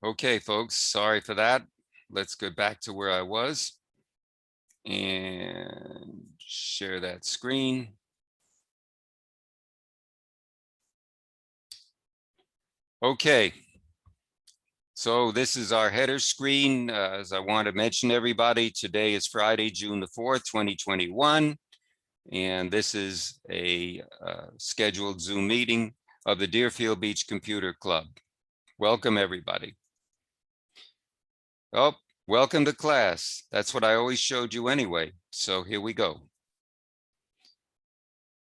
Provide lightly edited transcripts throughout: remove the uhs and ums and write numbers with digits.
Okay, folks, sorry for that. Let's go back to where I was and share that screen. Okay, so this is our header screen. As I want to mention everybody, today is Friday, June the 4th, 2021. And this is a scheduled Zoom meeting of the Deerfield Beach Computer Club. Welcome, everybody. Oh, welcome to class. That's what I always showed you anyway. So here we go.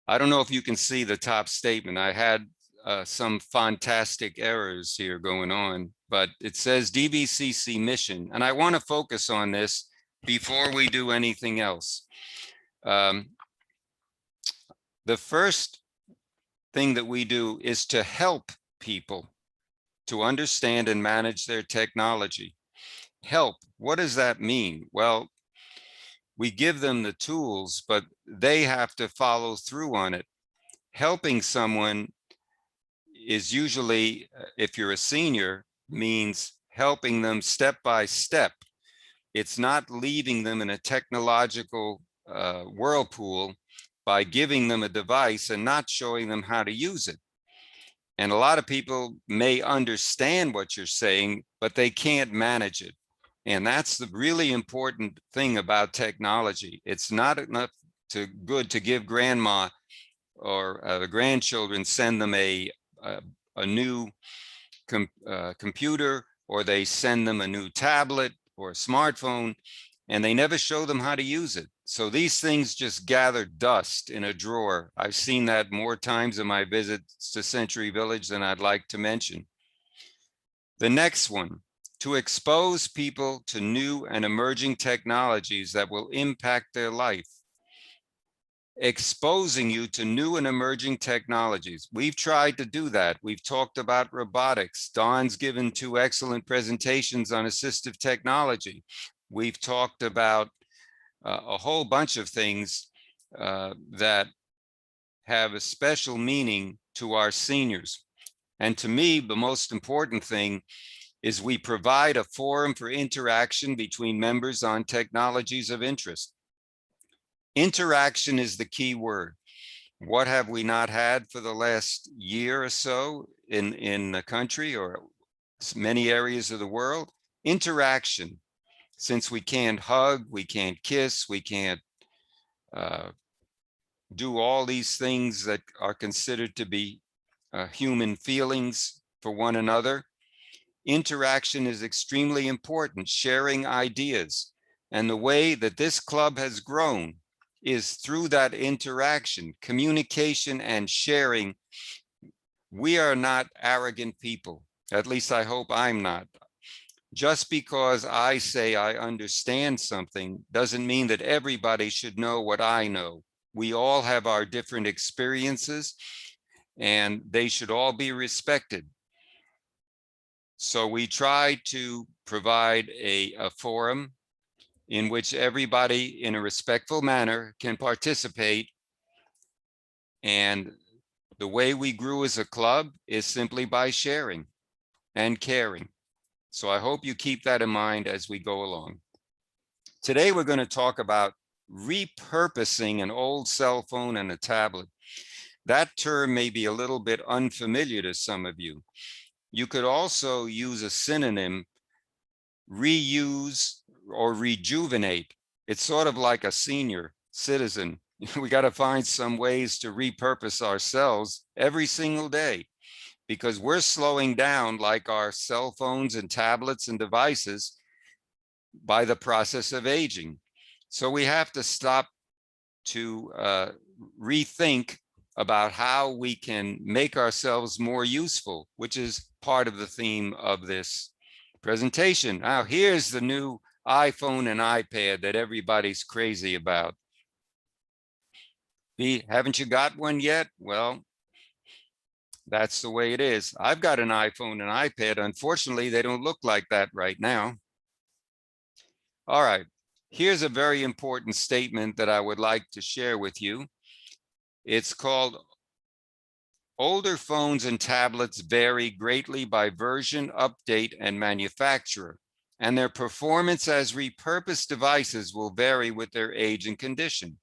I don't know if you can see the top statement. I had some fantastic errors here going on, but it says DBCC mission, and I want to focus on this before we do anything else. The first thing that we do is to help people to understand and manage their technology. Help, what does that mean? Well, we give them the tools, but they have to follow through on it. Helping someone is usually, if you're a senior, means helping them step by step. It's not leaving them in a technological whirlpool by giving them a device and not showing them how to use it. And a lot of people may understand what you're saying, but they can't manage it. And that's the really important thing about technology. It's not enough good to give grandma or the grandchildren, send them a new computer, or they send them a new tablet or a smartphone, and they never show them how to use it. So these things just gather dust in a drawer. I've seen that more times in my visits to Century Village than I'd like to mention. The next one, to expose people to new and emerging technologies that will impact their life. Exposing you to new and emerging technologies. We've tried to do that. We've talked about robotics. Don's given 2 excellent presentations on assistive technology. We've talked about a whole bunch of things that have a special meaning to our seniors. And to me, the most important thing is we provide a forum for interaction between members on technologies of interest. Interaction is the key word. What have we not had for the last year or so in the country or many areas of the world? Interaction. Since we can't hug, we can't kiss, we can't do all these things that are considered to be human feelings for one another. Interaction is extremely important, sharing ideas. And the way that this club has grown is through that interaction, communication, and sharing. We are not arrogant people. At least I hope I'm not. Just because I say I understand something doesn't mean that everybody should know what I know. We all have our different experiences, and they should all be respected. So we try to provide a forum in which everybody in a respectful manner can participate. And the way we grew as a club is simply by sharing and caring. So I hope you keep that in mind as we go along. Today, we're going to talk about repurposing an old cell phone and a tablet. That term may be a little bit unfamiliar to some of you. You could also use a synonym, reuse or rejuvenate. It's sort of like a senior citizen. We got to find some ways to repurpose ourselves every single day, because we're slowing down like our cell phones and tablets and devices by the process of aging. So we have to stop to rethink about how we can make ourselves more useful, which is part of the theme of this presentation. Now, here's the new iPhone and iPad that everybody's crazy about. Haven't you got one yet? Well, that's the way it is. I've got an iPhone and iPad. Unfortunately, they don't look like that right now. All right, here's a very important statement that I would like to share with you. It's called Older phones and tablets vary greatly by version, update, and manufacturer, and their performance as repurposed devices will vary with their age and condition.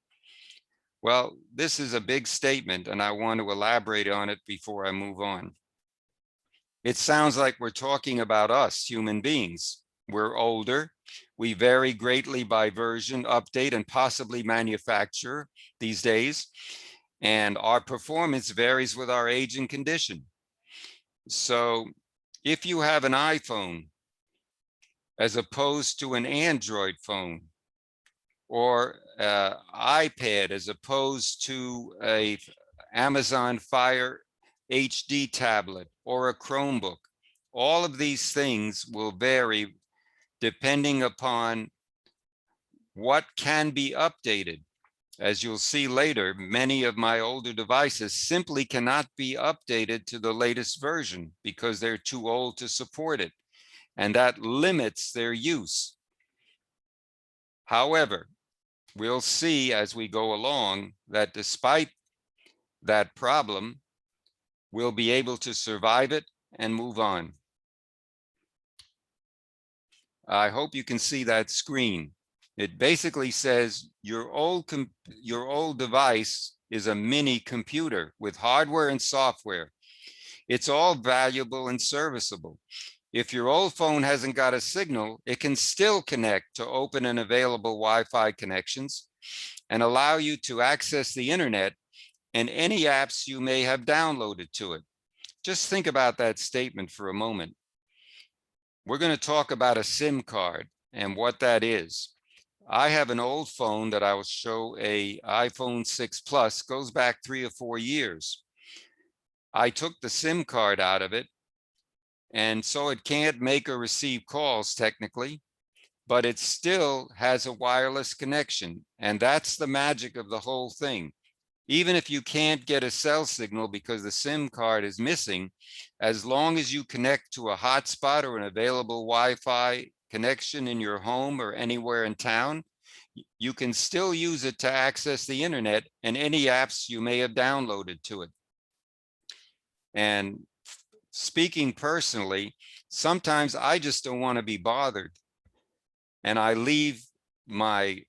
Well, this is a big statement, and I want to elaborate on it before I move on. It sounds like we're talking about us, human beings. We're older. We vary greatly by version, update, and possibly manufacturer these days. And our performance varies with our age and condition. So if you have an iPhone as opposed to an Android phone, or iPad as opposed to a Amazon Fire HD tablet or a Chromebook, all of these things will vary depending upon what can be updated. As you'll see later, many of my older devices simply cannot be updated to the latest version because they're too old to support it, and that limits their use. However, we'll see as we go along that despite that problem, we'll be able to survive it and move on. I hope you can see that screen. It basically says your old device is a mini computer with hardware and software. It's all valuable and serviceable. If your old phone hasn't got a signal, it can still connect to open and available Wi-Fi connections and allow you to access the internet and any apps you may have downloaded to it. Just think about that statement for a moment. We're going to talk about a SIM card and what that is. I have an old phone that I will show, a iPhone 6 Plus, goes back 3 or 4 years. I took the SIM card out of it, and so it can't make or receive calls technically, but it still has a wireless connection, and that's the magic of the whole thing. Even if you can't get a cell signal because the SIM card is missing, as long as you connect to a hotspot or an available Wi-Fi connection in your home or anywhere in town, you can still use it to access the internet and any apps you may have downloaded to it. And speaking personally, sometimes I just don't want to be bothered, and I leave my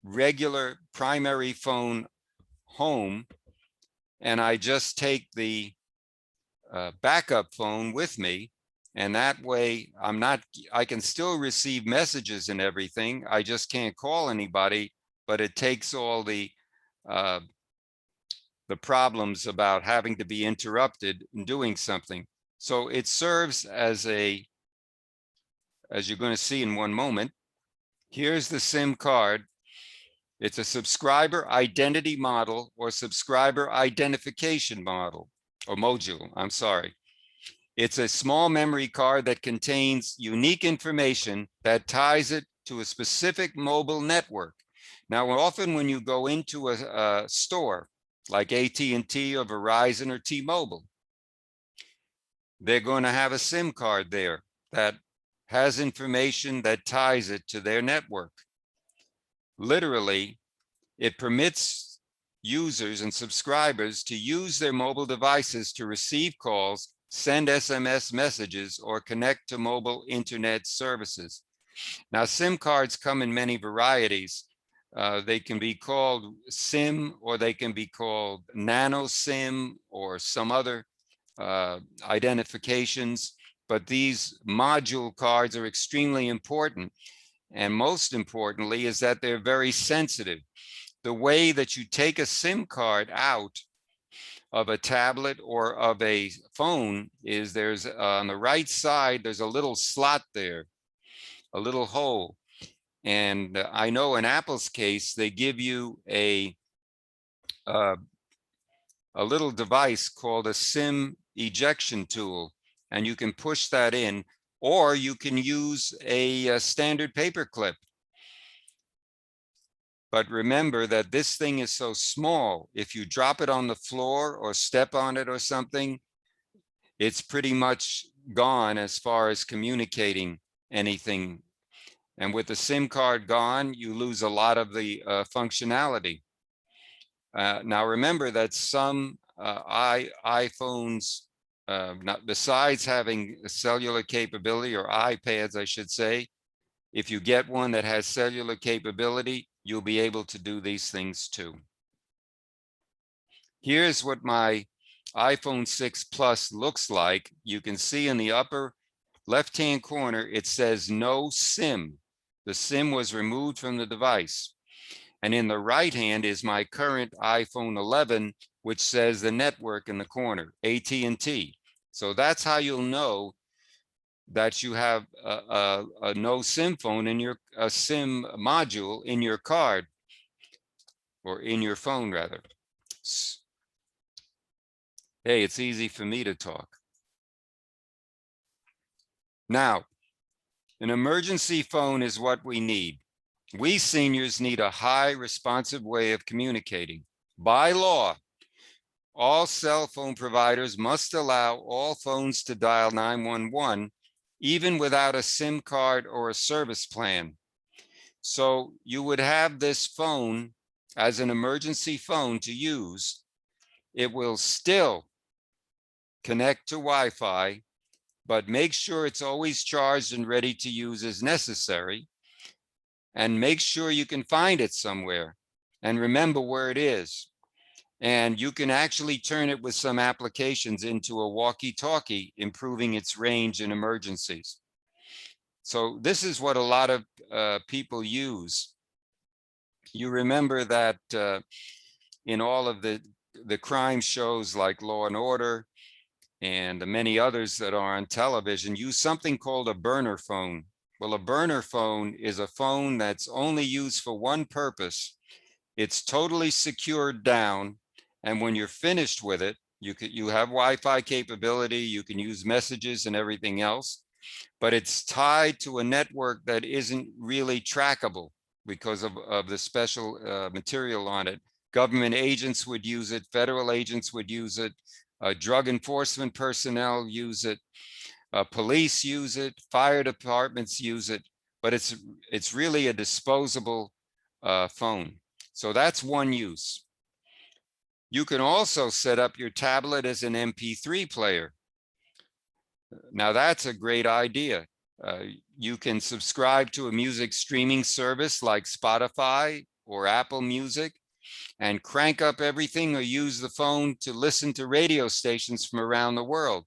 regular primary phone home, and I just take the backup phone with me, and that way I can still receive messages and everything. I just can't call anybody, but it takes all the problems about having to be interrupted in doing something. So it serves as you're going to see in one moment. Here's the SIM card. It's a subscriber identity model or subscriber identification model, or module, I'm sorry. It's a small memory card that contains unique information that ties it to a specific mobile network. Now, often when you go into a store like AT&T or Verizon or T-Mobile, they're going to have a SIM card there that has information that ties it to their network. Literally, it permits users and subscribers to use their mobile devices to receive calls, send SMS messages, or connect to mobile internet services. Now, SIM cards come in many varieties. They can be called SIM, or they can be called nano SIM, or some other identifications. But these module cards are extremely important. And most importantly is that they're very sensitive. The way that you take a SIM card out of a tablet or of a phone is there's on the right side, there's a little slot there, a little hole. And I know in Apple's case, they give you a little device called a SIM ejection tool, and you can push that in, or you can use a standard paper clip. But remember that this thing is so small, if you drop it on the floor or step on it or something, it's pretty much gone as far as communicating anything. And with the SIM card gone, you lose a lot of the functionality. Now remember that some iPhones, not besides having cellular capability, or iPads, I should say, if you get one that has cellular capability, you'll be able to do these things too. Here's what my iPhone 6 Plus looks like. You can see in the upper left-hand corner, it says no SIM. The SIM was removed from the device. And in the right hand is my current iPhone 11, which says the network in the corner, AT&T. So that's how you'll know that you have a no SIM phone in your SIM module in your card, or in your phone rather. Hey, it's easy for me to talk. Now, an emergency phone is what we need. We seniors need a high responsive way of communicating. By law, all cell phone providers must allow all phones to dial 911, even without a SIM card or a service plan. So you would have this phone as an emergency phone to use. It will still connect to Wi-Fi, but make sure it's always charged and ready to use as necessary. And make sure you can find it somewhere and remember where it is. And you can actually turn it with some applications into a walkie-talkie, improving its range in emergencies. So this is what a lot of people use. You remember that in all of the crime shows like Law and Order and the many others that are on television, use something called a burner phone. Well, a burner phone is a phone that's only used for one purpose. It's totally secured down. And when you're finished with it, you have Wi-Fi capability, you can use messages and everything else, but it's tied to a network that isn't really trackable because of the special material on it. Government agents would use it, federal agents would use it, drug enforcement personnel use it, police use it, fire departments use it, but it's really a disposable phone. So that's one use. You can also set up your tablet as an MP3 player. Now that's a great idea. You can subscribe to a music streaming service like Spotify or Apple Music and crank up everything, or use the phone to listen to radio stations from around the world.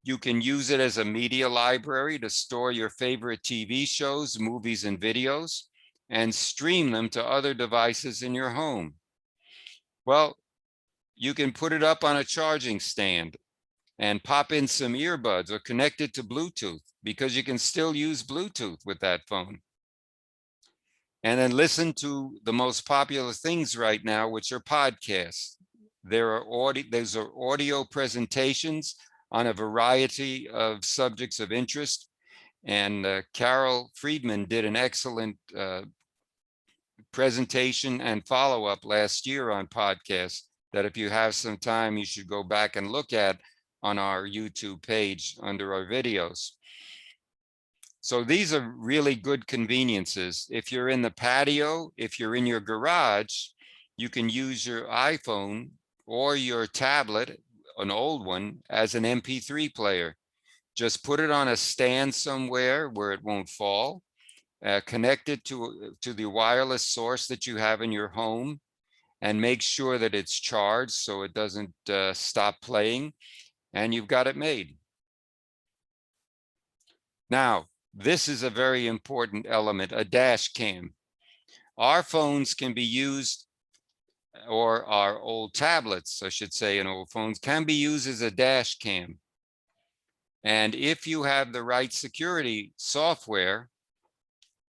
You can use it as a media library to store your favorite TV shows, movies, and videos, and stream them to other devices in your home. Well, you can put it up on a charging stand and pop in some earbuds or connect it to Bluetooth, because you can still use Bluetooth with that phone. And then listen to the most popular things right now, which are podcasts. Those are audio presentations on a variety of subjects of interest. And Carol Friedman did an excellent presentation and follow-up last year on podcasts that if you have some time, you should go back and look at on our YouTube page under our videos. So these are really good conveniences. If you're in the patio, if you're in your garage, you can use your iPhone or your tablet, an old one, as an MP3 player. Just put it on a stand somewhere where it won't fall. Connect it to the wireless source that you have in your home, and make sure that it's charged so it doesn't stop playing, and you've got it made. Now, this is a very important element, a dash cam. Our phones can be used, or our old tablets, I should say, and old phones can be used as a dash cam. And if you have the right security software,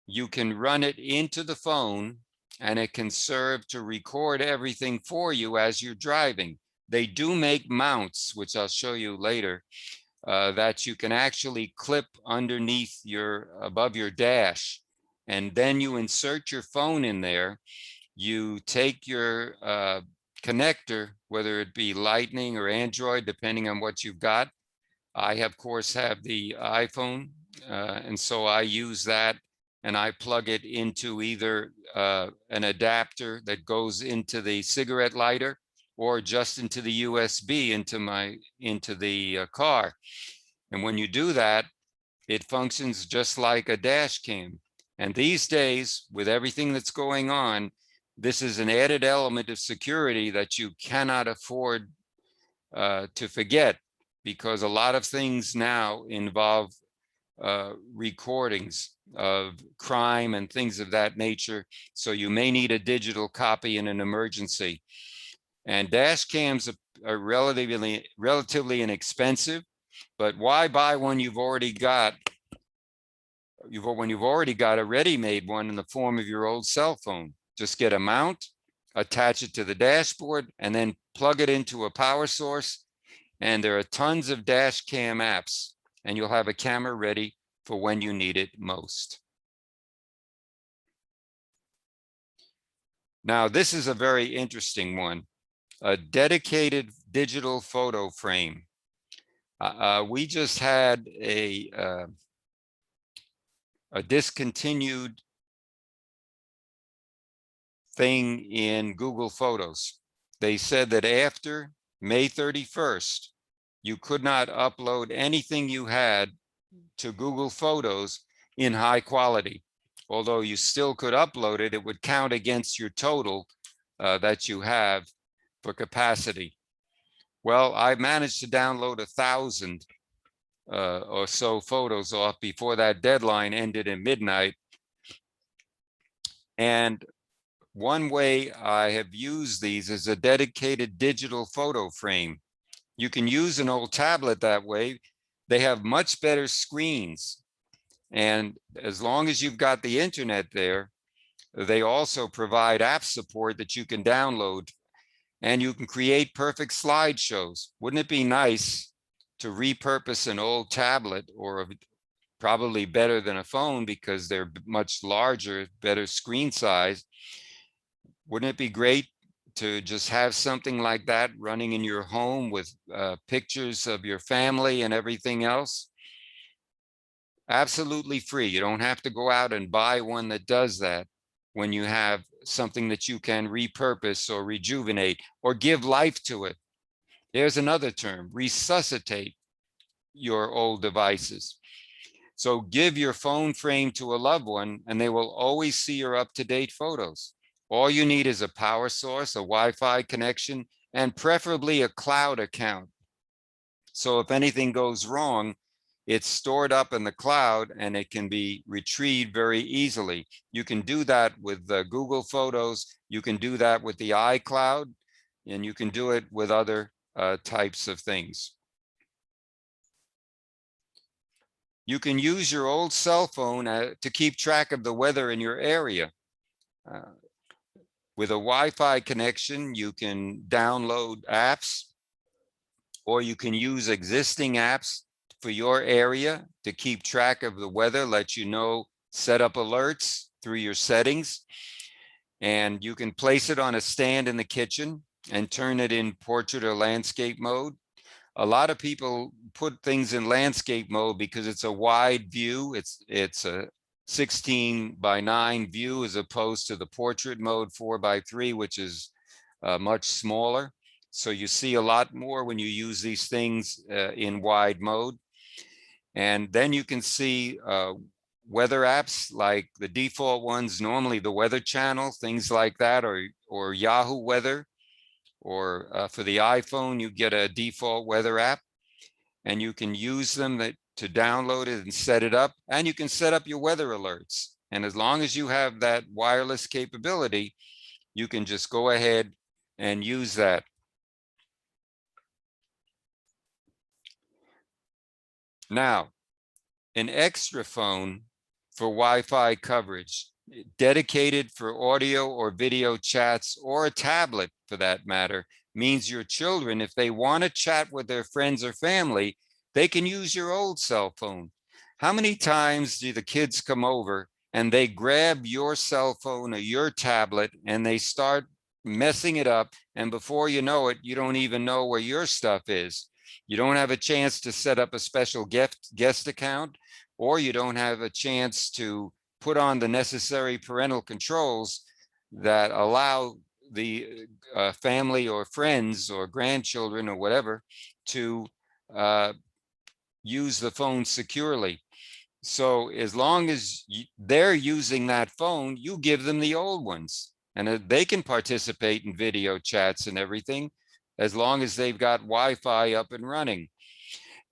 you can run it into the phone and it can serve to record everything for you as you're driving. They do make mounts, which I'll show you later, that you can actually clip underneath above your dash. And then you insert your phone in there. You take your connector, whether it be Lightning or Android, depending on what you've got. I, of course, have the iPhone, and so I use that, and I plug it into either an adapter that goes into the cigarette lighter, or just into the USB into the car. And when you do that, it functions just like a dash cam. And these days, with everything that's going on, this is an added element of security that you cannot afford to forget, because a lot of things now involve recordings of crime and things of that nature. So you may need a digital copy in an emergency. And dash cams are relatively inexpensive, but why buy one when you've already got a ready-made one in the form of your old cell phone? Just get a mount, attach it to the dashboard, and then plug it into a power source. And there are tons of dash cam apps, and you'll have a camera ready for when you need it most. Now, this is a very interesting one, a dedicated digital photo frame. We just had a discontinued thing in Google Photos. They said that after May 31st, you could not upload anything you had to Google Photos in high quality. Although you still could upload it, it would count against your total that you have for capacity. Well, I managed to download 1,000 or so photos off before that deadline ended at midnight. And one way I have used these is a dedicated digital photo frame. You can use an old tablet that way. They have much better screens. And as long as you've got the internet there, they also provide app support that you can download, and you can create perfect slideshows. Wouldn't it be nice to repurpose an old tablet, or probably better than a phone because they're much larger, better screen size? Wouldn't it be great to just have something like that running in your home with pictures of your family and everything else? Absolutely free. You don't have to go out and buy one that does that when you have something that you can repurpose or rejuvenate or give life to it. There's another term, resuscitate your old devices. So give your phone frame to a loved one and they will always see your up-to-date photos. All you need is a power source, a Wi-Fi connection, and preferably a cloud account. So if anything goes wrong, it's stored up in the cloud and it can be retrieved very easily. You can do that with Google Photos. You can do that with the iCloud, and you can do it with other types of things. You can use your old cell phone to keep track of the weather in your area. With a Wi-Fi connection, you can download apps, or you can use existing apps for your area to keep track of the weather, let you know, set up alerts through your settings. And you can place it on a stand in the kitchen and turn it in portrait or landscape mode. A lot of people put things in landscape mode because it's a wide view. It's a 16:9 view as opposed to the portrait mode 4:3, which is much smaller. So you see a lot more when you use these things in wide mode. And then you can see weather apps, like the default ones, normally the Weather Channel, things like that, or Yahoo Weather, or for the iPhone, you get a default weather app, and you can use them to download it and set it up, and you can set up your weather alerts. And as long as you have that wireless capability, you can just go ahead and use that. Now, an extra phone for Wi-Fi coverage, dedicated for audio or video chats, or a tablet for that matter, means your children, if they want to chat with their friends or family, they can use your old cell phone. How many times do the kids come over and they grab your cell phone or your tablet and they start messing it up, and before you know it, you don't even know where your stuff is? You don't have a chance to set up a special guest account, or you don't have a chance to put on the necessary parental controls that allow the family or friends or grandchildren or whatever to use the phone securely. So as long as they're using that phone, you give them the old ones, and they can participate in video chats and everything as long as they've got Wi-Fi up and running.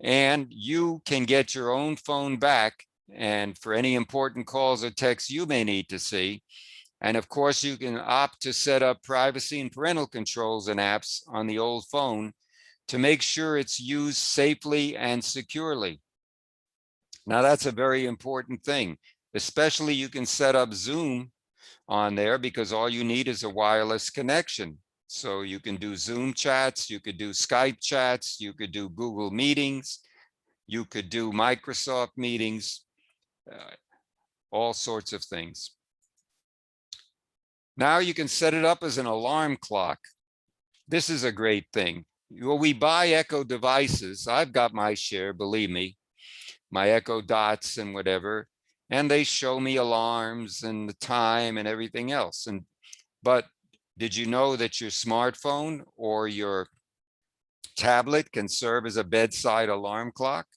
And you can get your own phone back, and for any important calls or texts you may need to see. And of course, you can opt to set up privacy and parental controls and apps on the old phone to make sure it's used safely and securely. Now, that's a very important thing. Especially you can set up Zoom on there because all you need is a wireless connection. So you can do Zoom chats, you could do Skype chats, you could do Google meetings, you could do Microsoft meetings, all sorts of things. Now you can set it up as an alarm clock. This is a great thing. Well, we buy Echo devices. I've got my share, believe me, my Echo Dots and whatever, and they show me alarms and the time and everything else. But did you know that your smartphone or your tablet can serve as a bedside alarm clock?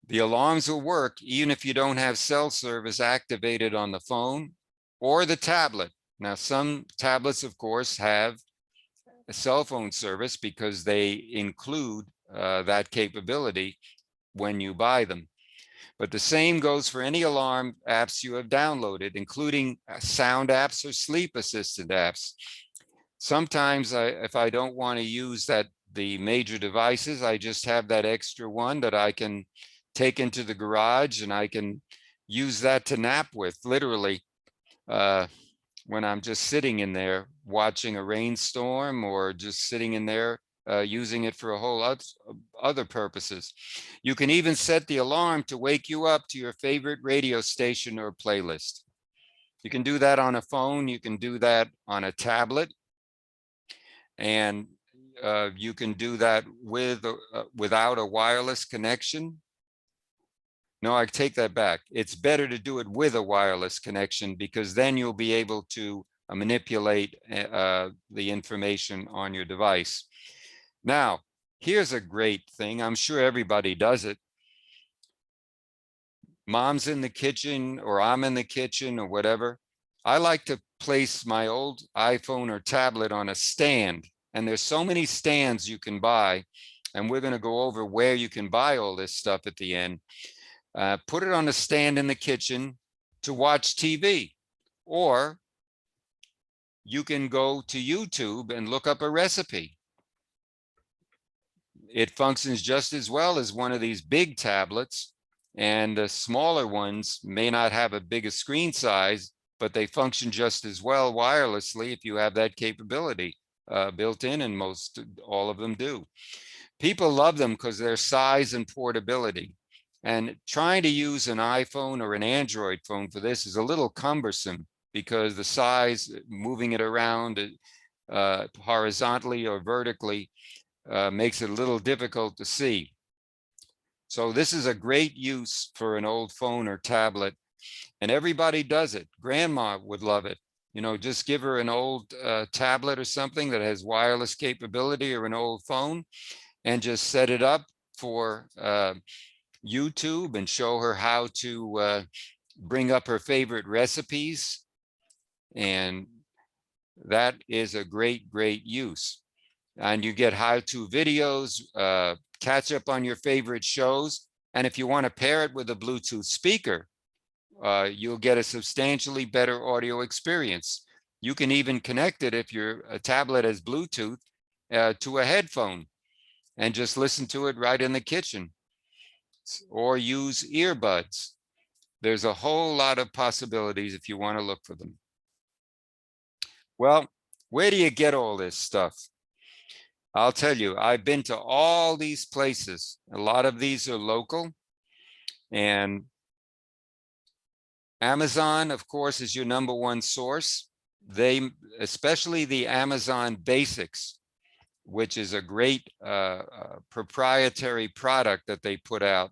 The alarms will work even if you don't have cell service activated on the phone or the tablet. Now, some tablets, of course, have a cell phone service because they include that capability when you buy them. But the same goes for any alarm apps you have downloaded, including sound apps or sleep assistant apps. Sometimes if I don't want to use the major devices, I just have that extra one that I can take into the garage, and I can use that to nap with, literally, when I'm just sitting in there watching a rainstorm, or just sitting in there using it for a whole other purposes. You can even set the alarm to wake you up to your favorite radio station or playlist. You can do that on a phone. You can do that on a tablet. And you can do that without a wireless connection. No, I take that back. It's better to do it with a wireless connection, because then you'll be able to manipulate the information on your device. Now, here's a great thing. I'm sure everybody does it. Mom's in the kitchen, or I'm in the kitchen, or whatever. I like to place my old iPhone or tablet on a stand. And there's so many stands you can buy. And we're going to go over where you can buy all this stuff at the end. Put it on a stand in the kitchen to watch TV. Or you can go to YouTube and look up a recipe. It functions just as well as one of these big tablets, and the smaller ones may not have a bigger screen size, but they function just as well wirelessly if you have that capability built in, and all of them do. People love them because their size and portability. And trying to use an iPhone or an Android phone for this is a little cumbersome, because the size, moving it around horizontally or vertically, makes it a little difficult to see. So this is a great use for an old phone or tablet, and everybody does it. Grandma would love it. You know, just give her an old tablet or something that has wireless capability, or an old phone, and just set it up for YouTube and show her how to bring up her favorite recipes. And that is a great, great use. And you get how-to videos, catch up on your favorite shows. And if you want to pair it with a Bluetooth speaker, you'll get a substantially better audio experience. You can even connect it, if your tablet has Bluetooth, to a headphone, and just listen to it right in the kitchen, or use earbuds. There's a whole lot of possibilities if you want to look for them. Well, where do you get all this stuff? I'll tell you, I've been to all these places. A lot of these are local, and Amazon, of course, is your #1 source. They, especially the Amazon Basics, which is a great proprietary product that they put out,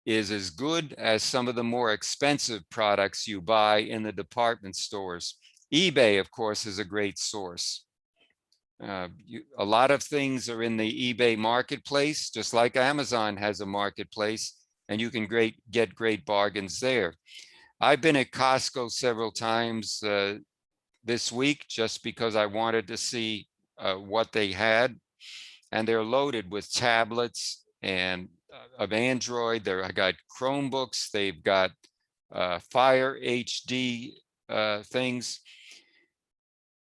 is as good as some of the more expensive products you buy in the department stores. eBay, of course, is a great source. A lot of things are in the eBay marketplace, just like Amazon has a marketplace, and you can get great bargains there. I've been at Costco several times this week just because I wanted to see what they had, and they're loaded with tablets and of Android. I got Chromebooks, they've got Fire HD things.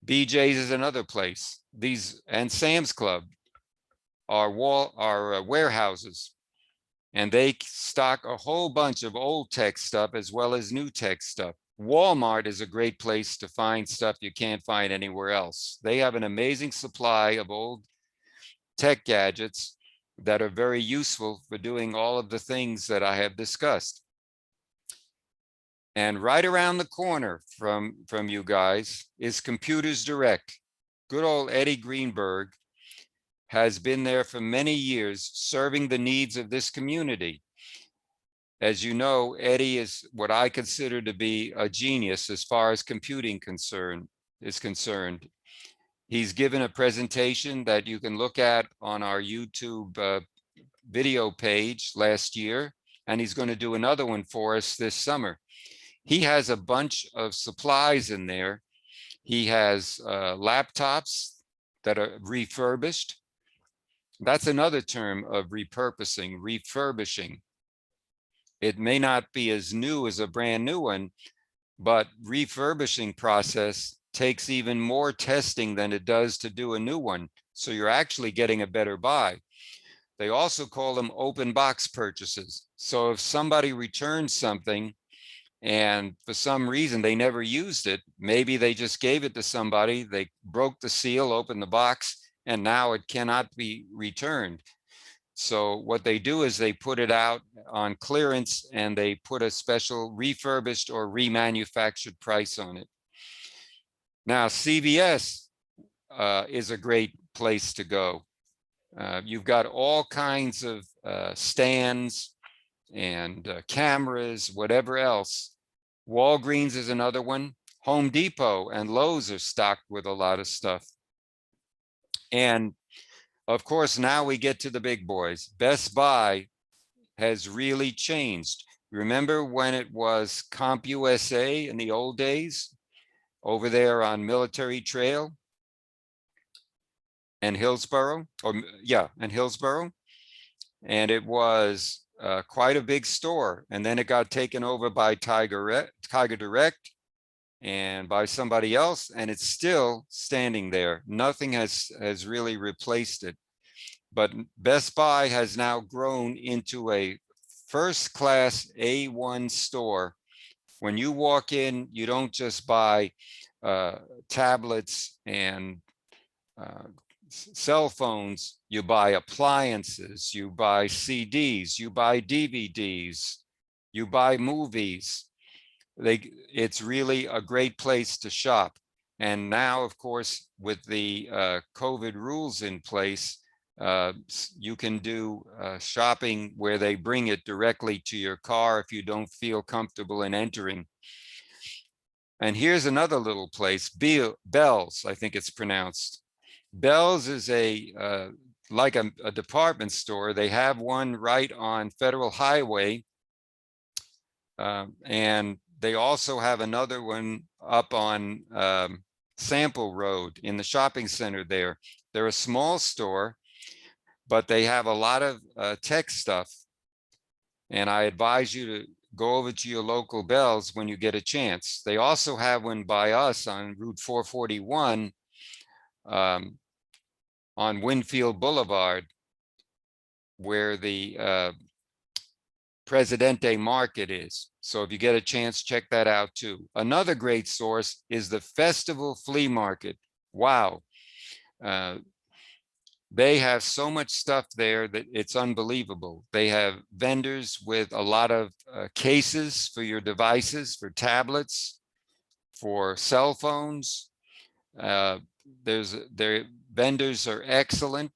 BJ's is another place. These and Sam's Club are warehouses, and they stock a whole bunch of old tech stuff as well as new tech stuff. Walmart is a great place to find stuff you can't find anywhere else. They have an amazing supply of old tech gadgets that are very useful for doing all of the things that I have discussed. And right around the corner from you guys is Computers Direct. Good old Eddie Greenberg has been there for many years serving the needs of this community. As you know, Eddie is what I consider to be a genius as far as computing is concerned. He's given a presentation that you can look at on our YouTube video page last year, and he's going to do another one for us this summer. He has a bunch of supplies in there. He has laptops that are refurbished. That's another term of repurposing, refurbishing. It may not be as new as a brand new one, but refurbishing process takes even more testing than it does to do a new one. So you're actually getting a better buy. They also call them open box purchases. So if somebody returns something and for some reason they never used it, maybe they just gave it to somebody, they broke the seal, opened the box, and now it cannot be returned. So what they do is they put it out on clearance and they put a special refurbished or remanufactured price on it. Now, CVS is a great place to go. You've got all kinds of stands and cameras, whatever else. Walgreens is another one. Home Depot and Lowe's are stocked with a lot of stuff. And of course, now we get to the big boys. Best Buy has really changed. Remember when it was CompUSA in the old days over there on Military Trail and Hillsborough, and Hillsborough, and it was quite a big store, and then it got taken over by Tiger Direct and by somebody else, and it's still standing there. Nothing has really replaced it. But Best Buy has now grown into a first-class A1 store. When you walk in, you don't just buy tablets and cell phones, you buy appliances, you buy CDs, you buy DVDs, you buy movies. It's really a great place to shop. And now, of course, with the COVID rules in place, you can do shopping where they bring it directly to your car if you don't feel comfortable in entering. And here's another little place, Bell's, I think it's pronounced. Bell's is like a department store. They have one right on Federal Highway, and they also have another one up on Sample Road in the shopping center there. They're a small store, but they have a lot of tech stuff. And I advise you to go over to your local Bell's when you get a chance. They also have one by us on Route 441 on Winfield Boulevard, where the Presidente Market is. So if you get a chance, check that out too. Another great source is the Festival Flea Market. Wow. They have so much stuff there that it's unbelievable. They have vendors with a lot of cases for your devices, for tablets, for cell phones. Their vendors are excellent,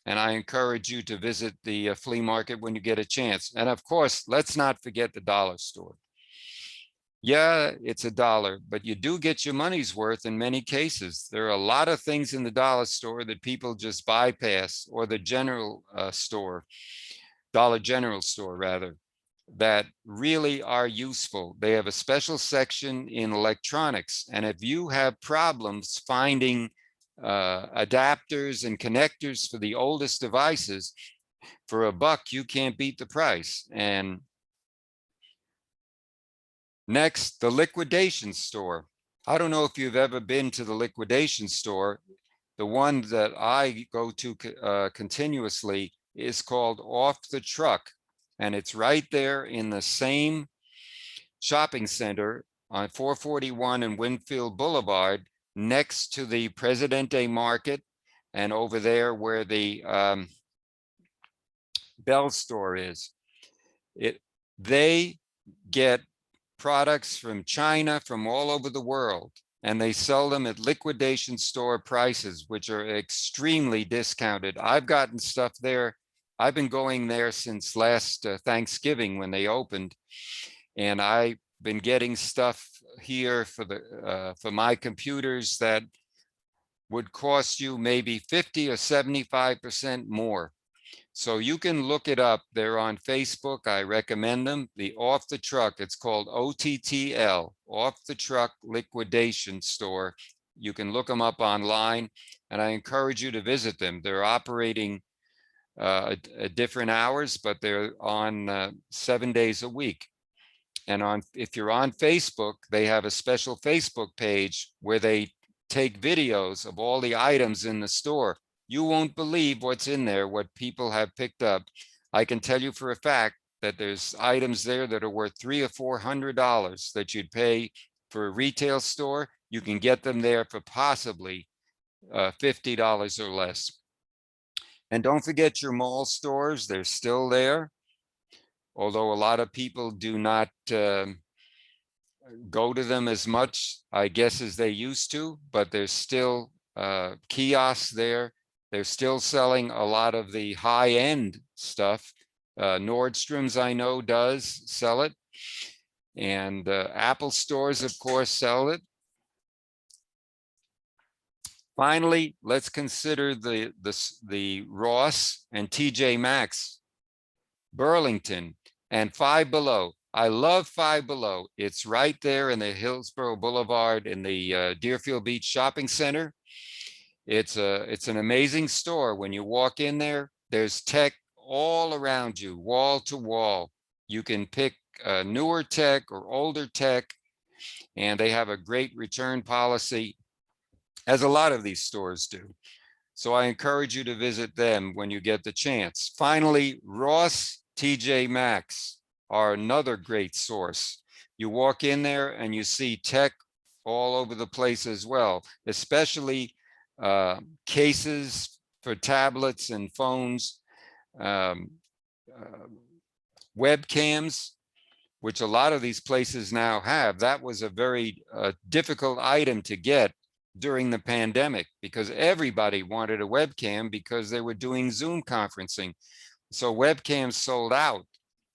and I encourage you to visit the flea market when you get a chance. And of course, let's not forget the dollar store. Yeah, it's $1, but you do get your money's worth in many cases. There are a lot of things in the dollar store that people just bypass, or the general store, Dollar General store rather, that really are useful. They have a special section in electronics. And if you have problems finding adapters and connectors for the oldest devices, for $1, you can't beat the price. And next, the liquidation store. I don't know if you've ever been to the liquidation store. The one that I go to continuously is called Off the Truck. And it's right there in the same shopping center on 441 and Winfield Boulevard, next to the Presidente Market, and over there where the Bell store is. They get products from China, from all over the world, and they sell them at liquidation store prices, which are extremely discounted. I've gotten stuff there. I've been going there since last Thanksgiving when they opened, and I've been getting stuff here for my computers that would cost you maybe 50 or 75% more. So you can look it up. They're on Facebook. I recommend them. The Off the Truck, it's called OTTL, Off the Truck Liquidation Store. You can look them up online, and I encourage you to visit them. They're operating at different hours, but they're on 7 days a week. And if you're on Facebook, they have a special Facebook page where they take videos of all the items in the store. You won't believe what's in there, what people have picked up. I can tell you for a fact that there's items there that are worth $300 or $400 that you'd pay for a retail store. You can get them there for possibly $50 or less. And don't forget your mall stores. They're still there, although a lot of people do not go to them as much, I guess, as they used to, but there's still kiosks there. They're still selling a lot of the high-end stuff. Nordstrom's, I know, does sell it. And Apple stores, of course, sell it. Finally, let's consider the Ross and TJ Maxx, Burlington, and Five Below. I love Five Below. It's right there in the Hillsborough Boulevard in the Deerfield Beach Shopping Center. It's an amazing store. When you walk in there, there's tech all around you, wall to wall. You can pick newer tech or older tech, and they have a great return policy, as a lot of these stores do. So I encourage you to visit them when you get the chance. Finally, Ross, TJ Maxx are another great source. You walk in there and you see tech all over the place as well, especially cases for tablets and phones, webcams, which a lot of these places now have. That was a very difficult item to get during the pandemic because everybody wanted a webcam because they were doing Zoom conferencing. So webcams sold out.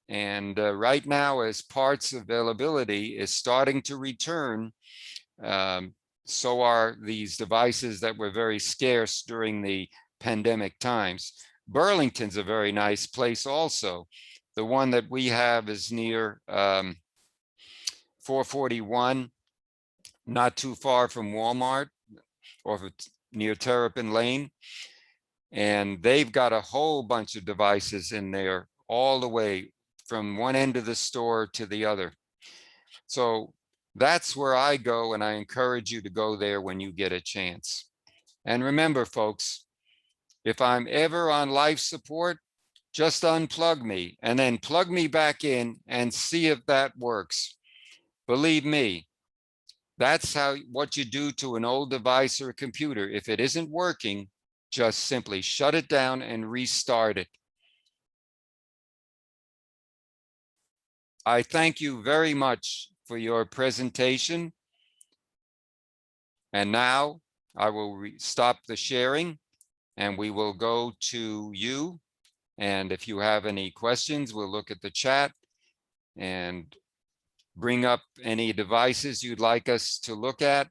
And right now, as parts availability is starting to return, so are these devices that were very scarce during the pandemic times. Burlington's a very nice place also. The one that we have is near 441, not too far from Walmart, or near Terrapin Lane. And they've got a whole bunch of devices in there all the way from one end of the store to the other. So that's where I go, and I encourage you to go there when you get a chance. And remember, folks, if I'm ever on life support, just unplug me and then plug me back in and see if that works. Believe me, that's what you do to an old device or a computer. If it isn't working, just simply shut it down and restart it. I thank you very much for your presentation. And now I will stop the sharing and we will go to you. And if you have any questions, we'll look at the chat and bring up any devices you'd like us to look at.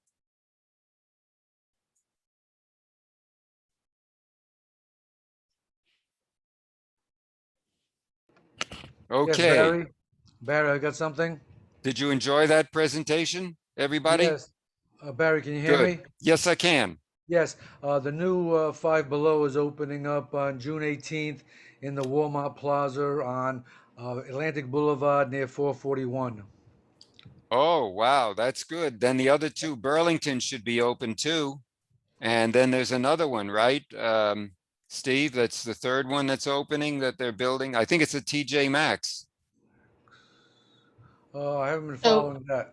Yes, Okay. Barry, I got something. Did you enjoy that presentation, everybody? Yes, Barry, can you hear Good. me? Yes, I can. Yes, the new Five Below is opening up on June 18th in the Walmart Plaza on Atlantic Boulevard near 441. Oh, wow, that's good. Then the other two, Burlington should be open too. And then there's another one, right? Steve, that's the third one that's opening that they're building. I think it's a TJ Maxx. I haven't been So following that.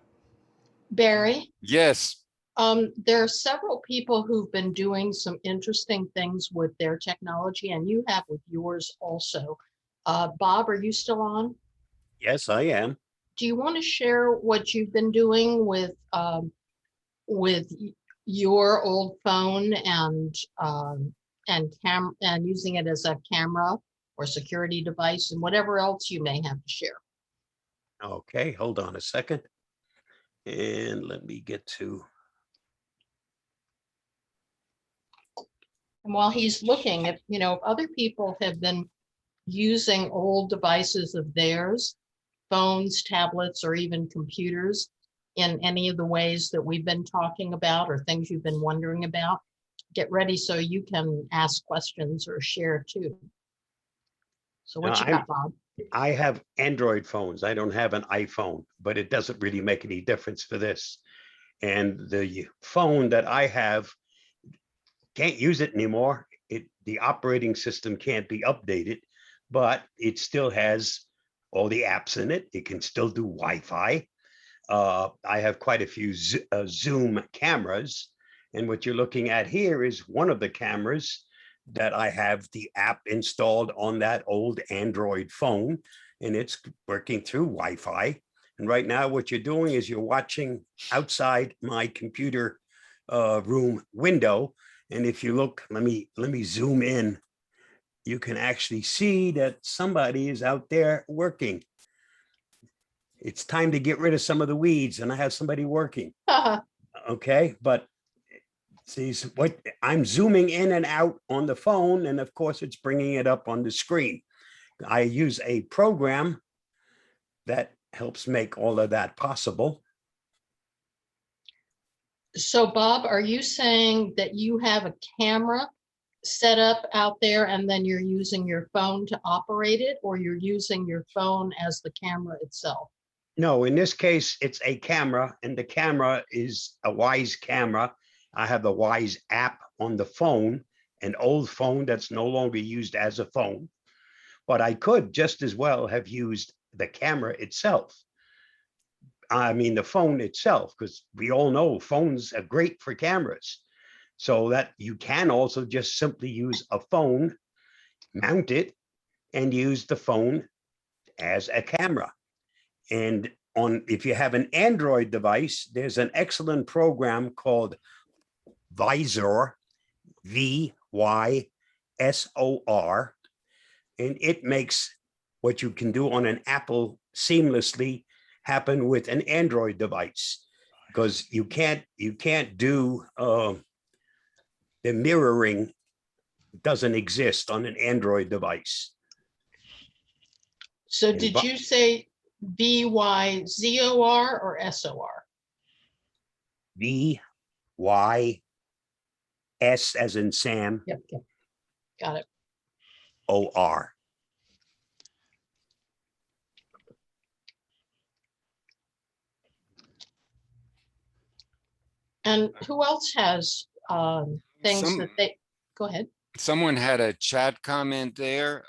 Barry, Yes. there are several people who've been doing some interesting things with their technology, and you have with yours also. Bob, are you still on? Yes, I am. Do you want to share what you've been doing with your old phone and using it as a camera or security device and whatever else you may have to share? Okay, hold on a second. And let me get to, And while he's looking, if other people have been using old devices of theirs, phones, tablets, or even computers in any of the ways that we've been talking about or things you've been wondering about, get ready so you can ask questions or share too. So what you got, Bob? I have Android phones. I don't have an iPhone, but it doesn't really make any difference for this. And the phone that I have, can't use it anymore. The operating system can't be updated, but it still has all the apps in it. It can still do Wi-Fi. I have quite a few Zoom cameras. And what you're looking at here is one of the cameras that I have the app installed on that old Android phone, and it's working through Wi-Fi. And right now what you're doing is you're watching outside my computer room window. And if you look, let me zoom in. You can actually see that somebody is out there working. It's time to get rid of some of the weeds, and I have somebody working. Okay, but see what I'm zooming in and out on the phone, and of course it's bringing it up on the screen. I use a program that helps make all of that possible. So Bob, are you saying that you have a camera set up out there and then you're using your phone to operate it, or you're using your phone as the camera itself? No, in this case, it's a camera, and the camera is a Wise camera. I have the Wise app on the phone, an old phone that's no longer used as a phone, but I could just as well have used the camera itself. I mean, the phone itself, because we all know phones are great for cameras. So that you can also just simply use a phone, mount it, and use the phone as a camera. And if you have an Android device, there's an excellent program called Visor, VYSOR, and it makes what you can do on an Apple seamlessly happen with an Android device, because you can't do the mirroring doesn't exist on an Android device. So did you say VYZOR or SOR? VYS as in Sam. Yep. Got it. OR. And who else has things that they, go ahead. Someone had a chat comment there.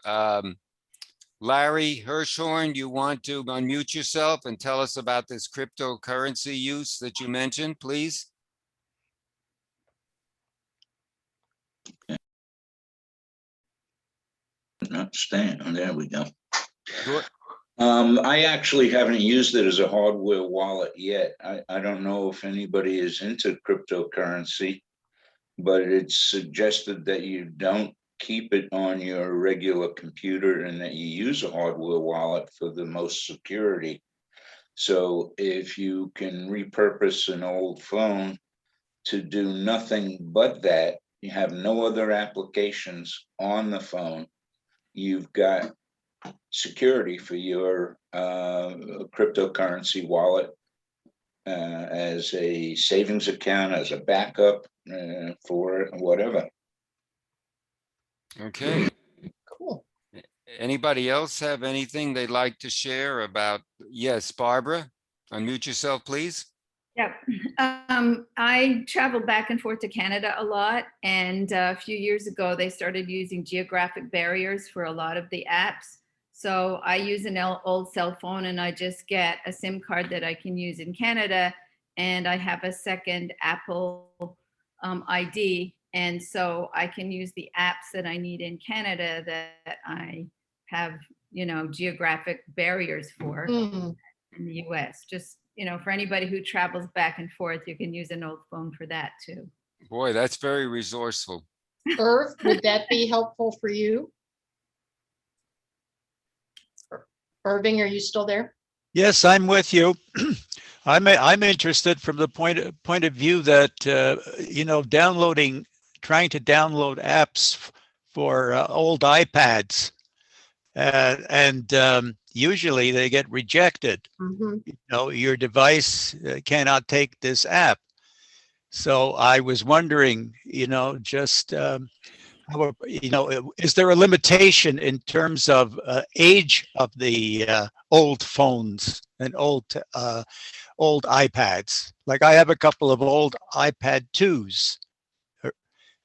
Larry Hirschhorn, you want to unmute yourself and tell us about this cryptocurrency use that you mentioned, please? Not staying. Oh, there we go. Good. I actually haven't used it as a hardware wallet yet. I don't know if anybody is into cryptocurrency, but it's suggested that you don't keep it on your regular computer and that you use a hardware wallet for the most security. So if you can repurpose an old phone to do nothing but that, you have no other applications on the phone, you've got security for your cryptocurrency wallet as a savings account, as a backup for whatever. Okay. Cool. Anybody else have anything they'd like to share about? Yes, Barbara, unmute yourself, please. Yep. I travel back and forth to Canada a lot. And a few years ago, they started using geographic barriers for a lot of the apps. So I use an old cell phone and I just get a SIM card that I can use in Canada. And I have a second Apple ID. And so I can use the apps that I need in Canada that I have, geographic barriers for Mm, in the US. Just, for anybody who travels back and forth, you can use an old phone for that too. Boy, that's very resourceful. Irv, would that be helpful for you? Irving, are you still there? Yes, I'm with you. I'm interested from the point of view that trying to download apps for old iPads, and usually they get rejected. Mhm. Your device cannot take this app. So I was wondering, is there a limitation in terms of age of the old phones and old iPads? Like I have a couple of old iPad 2s,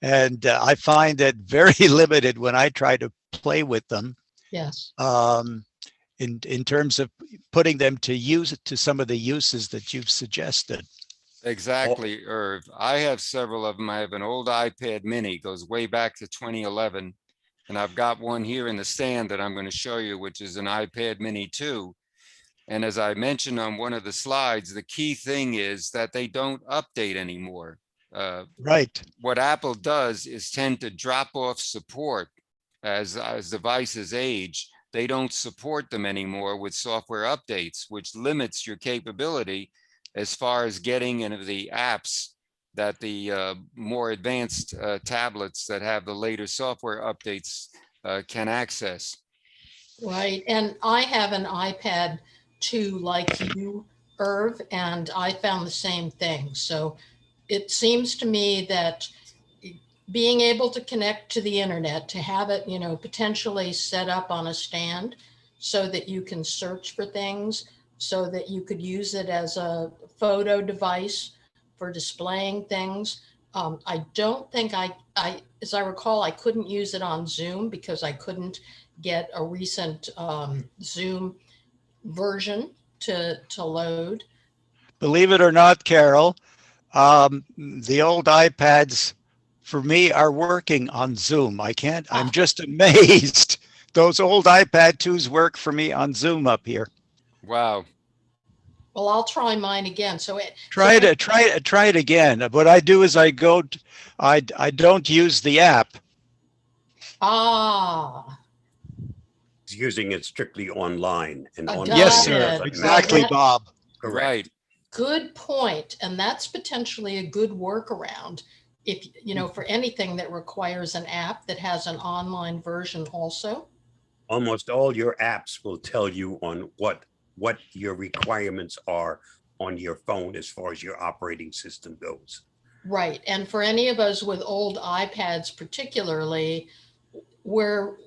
and I find that very limited when I try to play with them. Yes. In terms of putting them to use to some of the uses that you've suggested. Exactly, Irv. I have several of them. I have an old iPad mini, goes way back to 2011. And I've got one here in the stand that I'm going to show you, which is an iPad mini 2. And as I mentioned on one of the slides, the key thing is that they don't update anymore. Right. What Apple does is tend to drop off support as devices age. They don't support them anymore with software updates, which limits your capability as far as getting into the apps that the more advanced tablets that have the later software updates can access. Right. And I have an iPad 2 like you, Irv, and I found the same thing. So it seems to me that being able to connect to the internet, to have it, potentially set up on a stand so that you can search for things, so that you could use it as a photo device for displaying things. I don't think as I recall, I couldn't use it on Zoom because I couldn't get a recent Zoom version to load. Believe it or not, Carol, the old iPads for me are working on Zoom. I'm just amazed. Those old iPad 2s work for me on Zoom up here. Wow. Well, I'll try mine again. Try it again. What I do is I don't use the app. He's using it strictly online and online. Yes, sir. Exactly, Bob. Correct. Right. Good point. And that's potentially a good workaround if, for anything that requires an app that has an online version also. Almost all your apps will tell you on what your requirements are on your phone as far as your operating system goes. Right. And for any of us with old iPads particularly, we're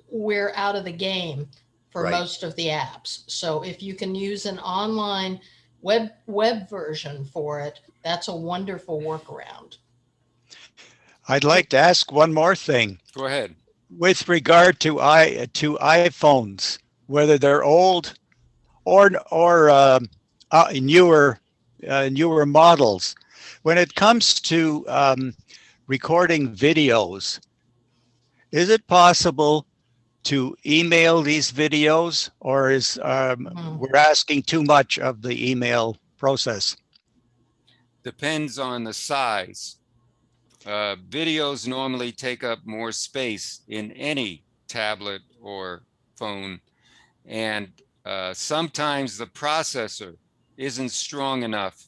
out of the game for most of the apps. So if you can use an online web version for it, that's a wonderful workaround. I'd like to ask one more thing. Go ahead. With regard to iPhones, whether they're old or newer models, when it comes to recording videos, is it possible to email these videos, or is we're asking too much of the email process? Depends on the size. Videos normally take up more space in any tablet or phone. And sometimes the processor isn't strong enough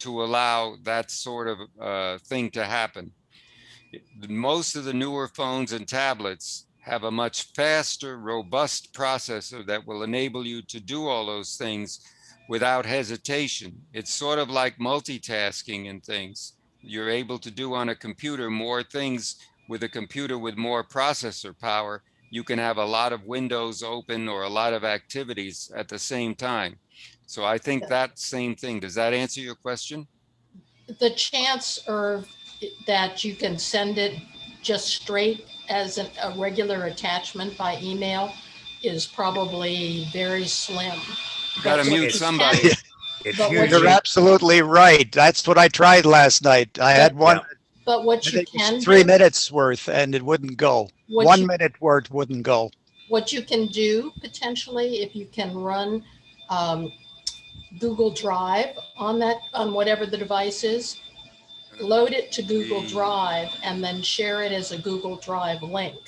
to allow that sort of thing to happen. Most of the newer phones and tablets have a much faster, robust processor that will enable you to do all those things without hesitation. It's sort of like multitasking and things. You're able to do on a computer more things with a computer with more processor power. You can have a lot of windows open or a lot of activities at the same time. So I think that same thing. Does that answer your question? The chance or that you can send it just straight as a regular attachment by email is probably very slim. You got to But what mute you somebody. can- It's But what You're usually, absolutely right. That's what I tried last night. I had one, yeah. But I what you think it was can 3 do, minutes worth and it wouldn't go. what 1 you, minute worth wouldn't go. what you can do potentially, if you can run Google Drive on that, on whatever the device is, load it to Google Drive and then share it as a Google Drive link.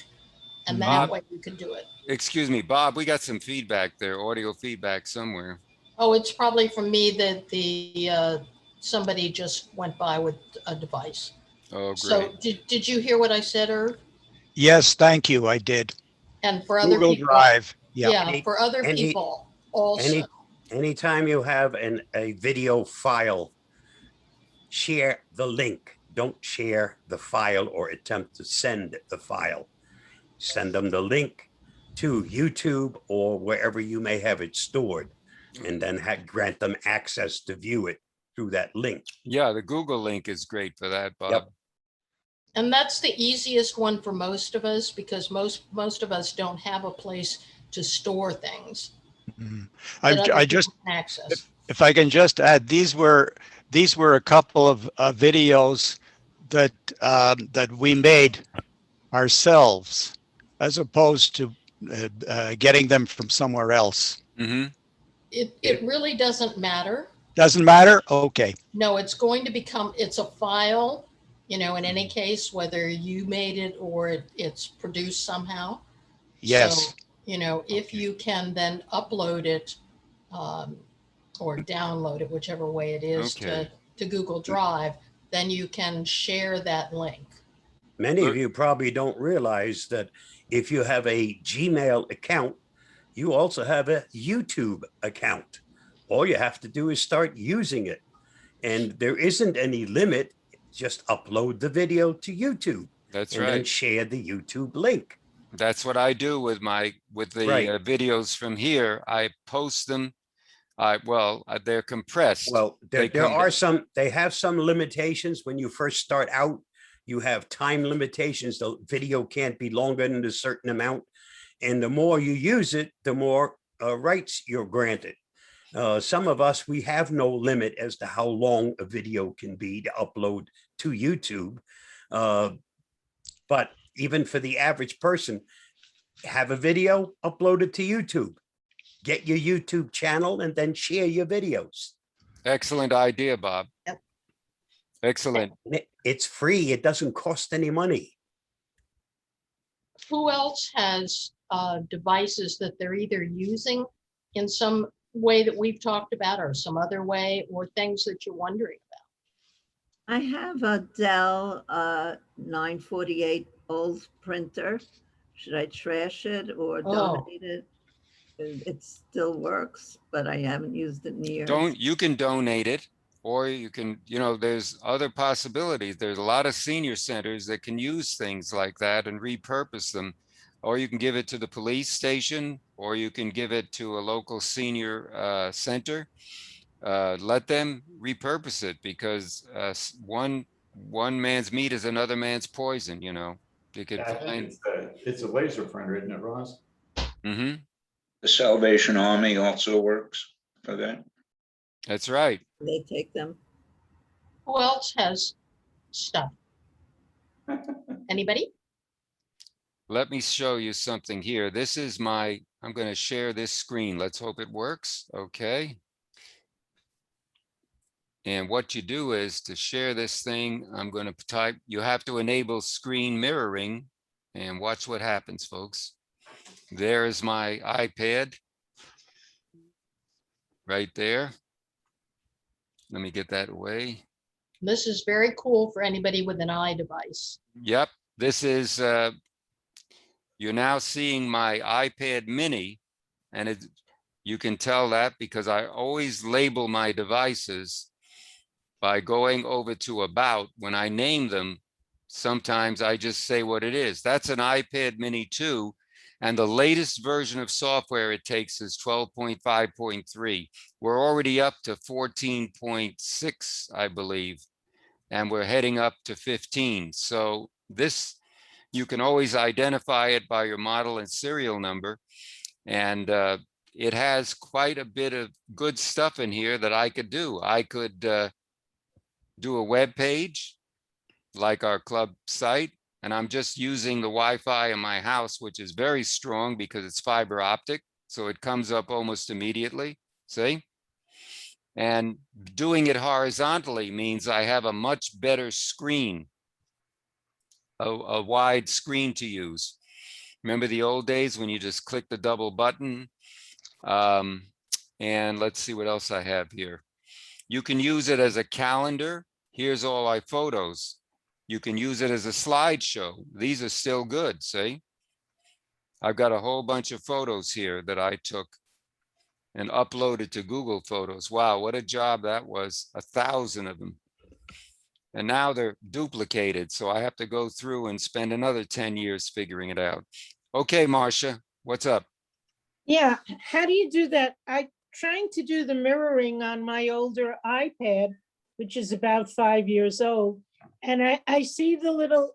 And that Bob? way you can do it. Excuse me, Bob, we got some feedback there, audio feedback somewhere. Oh, it's probably from me that somebody just went by with a device. Oh, So great. did you hear what I said, Irv? Yes, thank you. I did. And for other Google people, Drive. Yeah. yeah, for other Any- people also. Anytime you have a video file, share the link. Don't share the file or attempt to send the file. Send them the link to YouTube or wherever you may have it stored, and then grant them access to view it through that link. Yeah, the Google link is great for that, Bob. Yep. And that's the easiest one for most of us because most of us don't have a place to store things Mhm. that other I people just, can access. if I can just add, these were a couple of videos that that we made ourselves, as opposed to getting them from somewhere else. Mm-hmm. It really doesn't matter. Doesn't matter? Okay. No, it's going to become, it's a file, you know, in any case, whether you made it or it's produced somehow. Yes. So, you know, if you can then upload it or download it, whichever way it is, Okay. to Google Drive, then you can share that link. Many of you probably don't realize that if you have a Gmail account, you also have a YouTube account. All you have to do is start using it. And there isn't any limit. Just upload the video to YouTube. That's and then right. share the YouTube link. That's what I do with the Right. videos from here. I post them. They're compressed. Well, They they have some limitations when you first start out. You have time limitations. The video can't be longer than a certain amount. And the more you use it, the more rights you're granted. Some of us, we have no limit as to how long a video can be to upload to YouTube. But even for the average person, have a video, upload it to YouTube. Get your YouTube channel and then share your videos. Excellent idea, Bob. Yep. Excellent. It's free. It doesn't cost any money. Who else has devices that they're either using in some way that we've talked about or some other way, or things that you're wondering about? I have a Dell 948 old printer. Should I trash it or donate it? It still works, but I haven't used it in years. You can donate it, or you can, there's other possibilities. There's a lot of senior centers that can use things like that and repurpose them. Or you can give it to the police station, or you can give it to a local senior center. Let them repurpose it, because one man's meat is another man's poison. You could find. It's a laser printer, isn't it, Ross? Mm-hmm. The Salvation Army also works for that. That's right. They take them. Who else has stuff? Anybody? Let me show you something here. This is I'm going to share this screen. Let's hope it works. Okay. And what you do is, to share this thing, I'm going to type, you have to enable screen mirroring, and watch what happens, folks. There's my iPad right there. Let me get that away. This is very cool for anybody with an iDevice. Yep, this is, you're now seeing my iPad mini, and you can tell that because I always label my devices by going over to about. When I name them, sometimes I just say what it is. That's an iPad mini 2, and the latest version of software it takes is 12.5.3. We're already up to 14.6, I believe, and we're heading up to 15. So this, you can always identify it by your model and serial number. And it has quite a bit of good stuff in here that I could do. I could do a web page like our club site, and I'm just using the Wi-Fi in my house, which is very strong because it's fiber optic. So it comes up almost immediately, see? And doing it horizontally means I have a much better screen, a wide screen to use. Remember the old days when you just click the double button? And let's see what else I have here. You can use it as a calendar. Here's all my photos. You can use it as a slideshow. These are still good, see? I've got a whole bunch of photos here that I took and uploaded to Google Photos. Wow, what a job that was, 1,000 of them. And now they're duplicated, so I have to go through and spend another 10 years figuring it out. Okay, Marcia, what's up? Yeah, how do you do that? I'm trying to do the mirroring on my older iPad, which is about 5 years old. And I see the little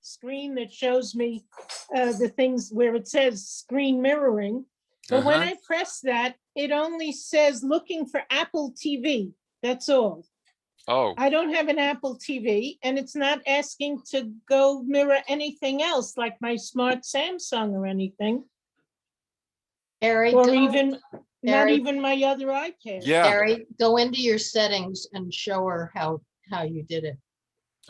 screen that shows me the things where it says screen mirroring. But when I press that, it only says looking for Apple TV. That's all. Oh, I don't have an Apple TV, and it's not asking to go mirror anything else like my smart Samsung or anything. Barry, Or go- even, not Barry- even my other iPad. yeah, Barry, go into your settings and show her how you did it.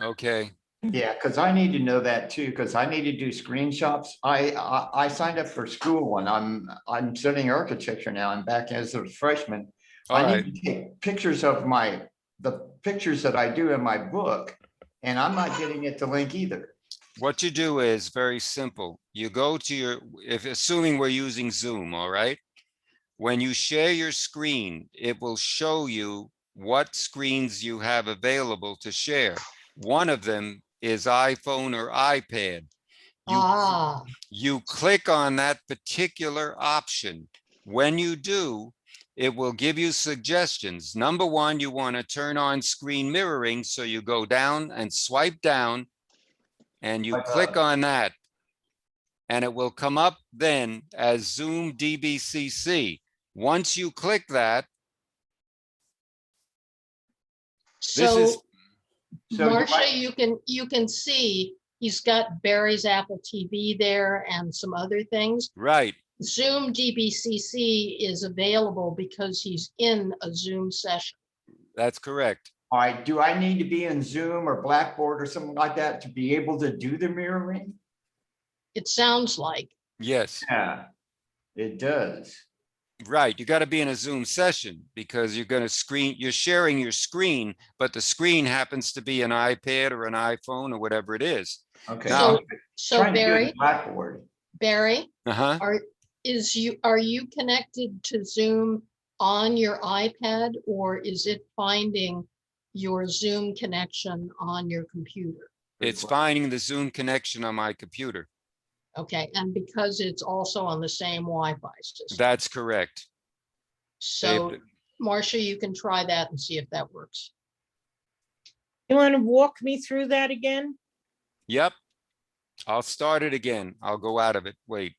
okay. Yeah, because I need to know that too, because I need to do screenshots. I signed up for school and I'm studying architecture now. I'm back as a freshman. All I right. need to take pictures of the pictures that I do in my book, and I'm not getting it to link either. What you do is very simple. You go to your, assuming we're using Zoom, all right? When you share your screen, it will show you what screens you have available to share. One of them is iPhone or iPad. You click on that particular option. When you do, it will give you suggestions. Number one, you want to turn on screen mirroring. So you go down and swipe down and you click on that. And it will come up then as Zoom DBCC. Once you click that, So So do Marcia, I- you can see he's got Barry's Apple TV there and some other things. right, Zoom DBCC is available because he's in a Zoom session. that's correct. All right, do I need to be in Zoom or Blackboard or something like that to be able to do the mirroring? It sounds like. Yes, Yeah, it does. right. You got to be in a Zoom session because you're going to you're sharing your screen, but the screen happens to be an iPad or an iPhone or whatever it is. Okay. Now- So Trying to do it in Barry, Blackboard. Barry, Uh-huh. are you connected to Zoom on your iPad, or is it finding your Zoom connection on your computer? It's finding the Zoom connection on my computer. Okay, and because it's also on the same Wi-Fi system. That's correct. So Marcia, you can try that and see if that works. You want to walk me through that again? Yep. I'll start it again. I'll go out of it. Wait.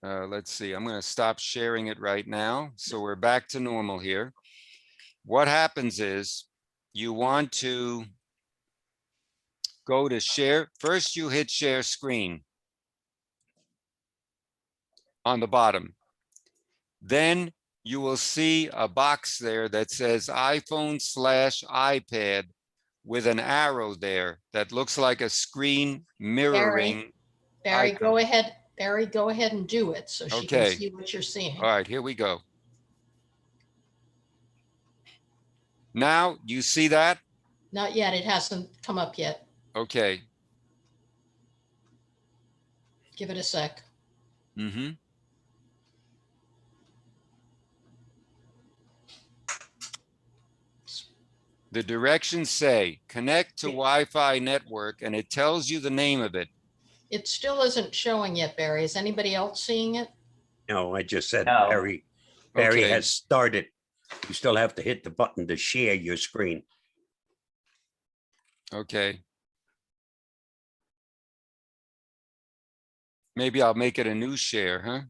Let's see. I'm going to stop sharing it right now. So we're back to normal here. What happens is you want to go to share. First, you hit share screen on the bottom. Then you will see a box there that says iPhone/iPad with an arrow there that looks like a screen mirroring. Barry, icon. go ahead. Barry, go ahead and do it so she can Okay. see what you're seeing. All right, here we go. Now, you see that? Not yet. It hasn't come up yet. Okay. Give it a sec. Mm-hmm. The directions say connect to Wi-Fi network, and it tells you the name of it. It still isn't showing yet, Barry. Is anybody else seeing it? No, I just said No. Barry Okay. has started. You still have to hit the button to share your screen. Okay. Maybe I'll make it a new share, huh?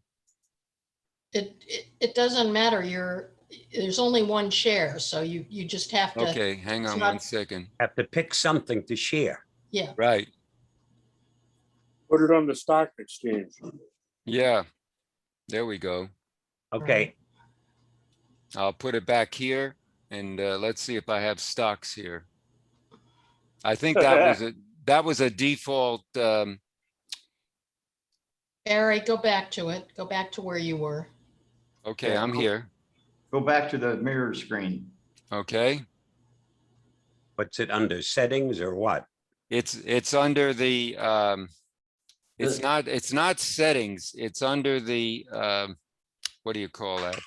It doesn't matter. There's only one share, so you just have to. Okay, hang it's on not- 1 second. Have to pick something to share. Yeah. Right. Put it on the stock exchange. Yeah. There we go. Okay, I'll put it back here, and let's see if I have stocks here. I think that was a default. Barry, go back to it. Go back to where you were. Okay, Yeah. I'm here. Go back to the mirror screen. Okay. what's it under, settings or what? It's under the it's not settings. It's under the what do you call that?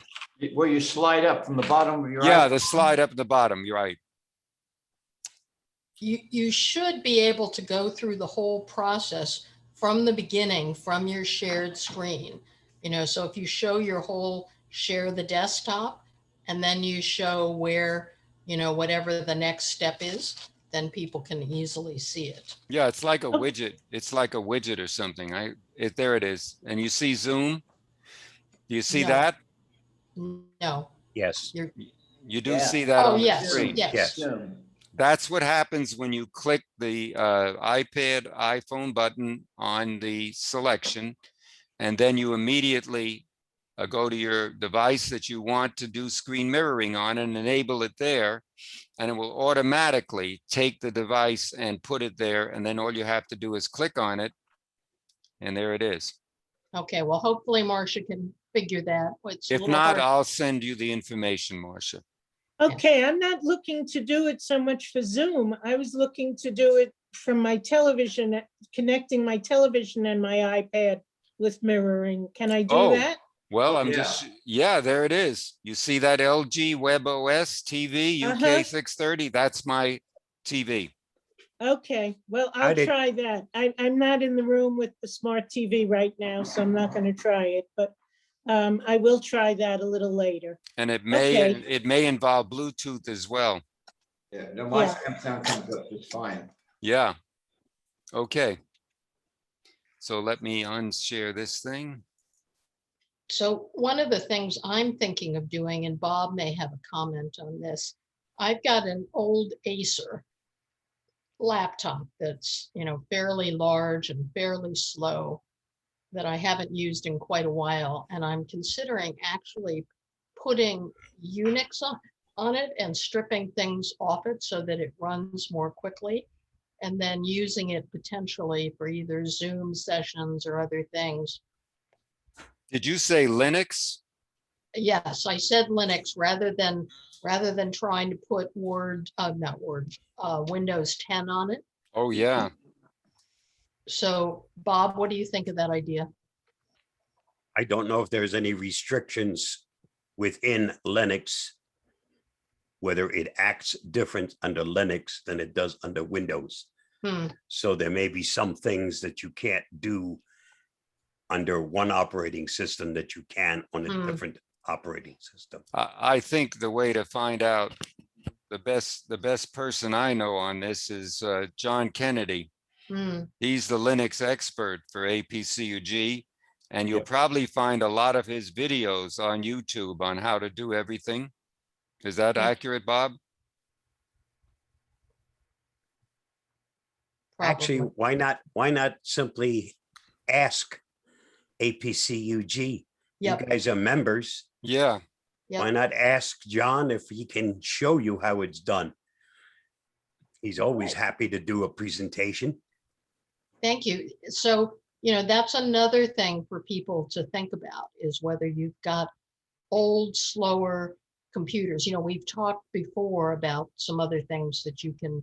Where you slide up from the bottom of your. Yeah, iPhone. the slide up at the bottom. You're right. You should be able to go through the whole process from the beginning, from your shared screen. So if you show your whole share the desktop, and then you show where, whatever the next step is, then people can easily see it. Yeah, it's like a widget. It's like a widget or something. There it is. And you see Zoom? Do you see No. that? No. Yes, You do Yeah. see that Oh, on the yes, screen. yes. Zoom. That's what happens when you click the iPad, iPhone button on the selection, and then you immediately go to your device that you want to do screen mirroring on and enable it there, and it will automatically take the device and put it there, and then all you have to do is click on it, and there it is. Okay, well, hopefully Marcia can figure that. It's a If little not, hard. I'll send you the information, Marcia. Okay, I'm not looking to do it so much for Zoom. I was looking to do it from my television, connecting my television and my iPad with mirroring. Can I do Oh. that? Well, I'm Yeah. just, yeah, there it is. You see that LG WebOS TV UK 630? That's my TV. Okay, well, How I'll did- try that. I'm not in the room with the smart TV right now, so I'm not going to try it, but I will try that a little later. And it Okay. may involve Bluetooth as well. Yeah, no, my Yeah. Samsung comes up just fine. Yeah. Okay. So let me unshare this thing. So one of the things I'm thinking of doing, and Bob may have a comment on this, I've got an old Acer laptop that's, fairly large and fairly slow that I haven't used in quite a while. And I'm considering actually putting Unix on it and stripping things off it so that it runs more quickly, and then using it potentially for either Zoom sessions or other things. Did you say Linux? Yes, I said Linux rather than trying to put Windows 10 on it. Oh, yeah. So Bob, what do you think of that idea? I don't know if there's any restrictions within Linux, whether it acts different under Linux than it does under Windows. So there may be some things that you can't do under one operating system that you can on a different operating system. I think the way to find out, the best person I know on this is John Kennedy. He's the Linux expert for APCUG, and you'll probably find a lot of his videos on YouTube on how to do everything. Is that accurate, Bob? Actually, Probably. why not simply ask APCUG? Yep. You guys are members. Yeah. Yep. Why not ask John if he can show you how it's done? He's always happy to do a presentation. Thank you. So, that's another thing for people to think about, is whether you've got old, slower computers. You know, we've talked before about some other things that you can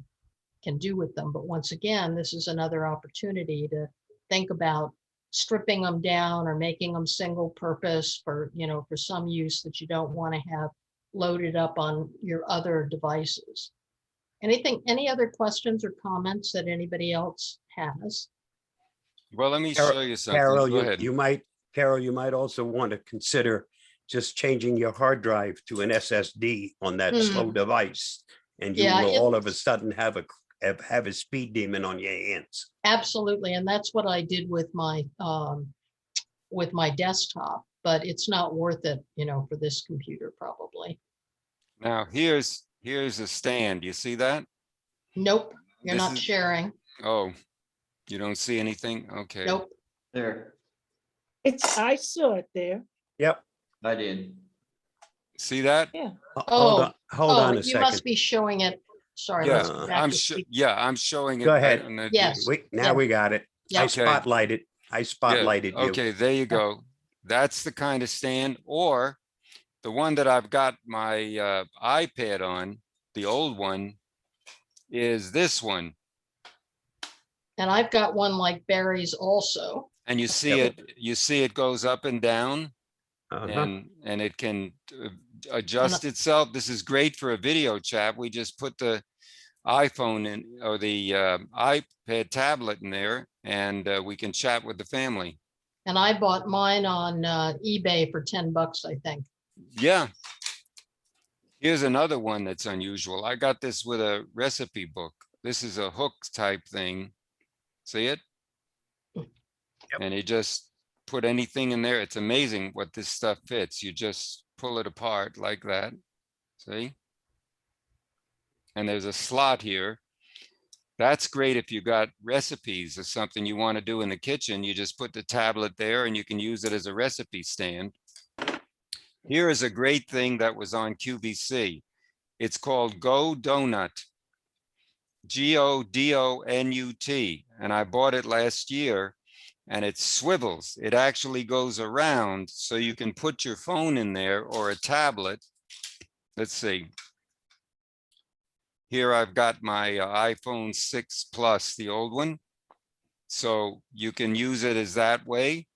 do with them. But once again, this is another opportunity to think about stripping them down or making them single purpose for, you know, for some use that you don't want to have loaded up on your other devices. Any other questions or comments that anybody else has? Well, let me show you something. Carol, Go ahead. you might also want to consider just changing your hard drive to an SSD on that slow device. And you Yeah, will all of a sudden have a speed demon on your hands. Absolutely, and that's what I did with my desktop, but it's not worth it, you know, for this computer probably. Now, here's a stand. You see that? Nope, you're This not is- sharing. Oh, you don't see anything? Okay. Nope. There, I saw it there. Yep. I did. See that? Hold on a You second. must be showing it. Sorry, Yeah, let's go back I'm to sure. speak. Yeah, I'm showing it. Go right ahead. on the- Yes. Now we got it. I Yeah. Okay. spotlighted Yeah, you. okay, there you go. That's the kind of stand, or the one that I've got my iPad on, the old one, is this one. And I've got one like Barry's also. And you see it goes up and down, Uh-huh. and it can adjust itself. This is great for a video chat. We just put the iPhone in, or the iPad tablet in there, and we can chat with the family. And I bought mine on eBay for $10, I think. Yeah. Here's another one that's unusual. I got this with a recipe book. This is a hook type thing. See it? And you just put anything in there. It's amazing what this stuff fits. You just pull it apart like that. See? And there's a slot here. That's great if you got recipes or something you want to do in the kitchen. You just put the tablet there and you can use it as a recipe stand. Here is a great thing that was on QVC. It's called Go Donut. Godonut. And I bought it last year, and it swivels. It actually goes around, so you can put your phone in there or a tablet. Let's see. Here I've got my iPhone 6 Plus, the old one. So you can use it as that way,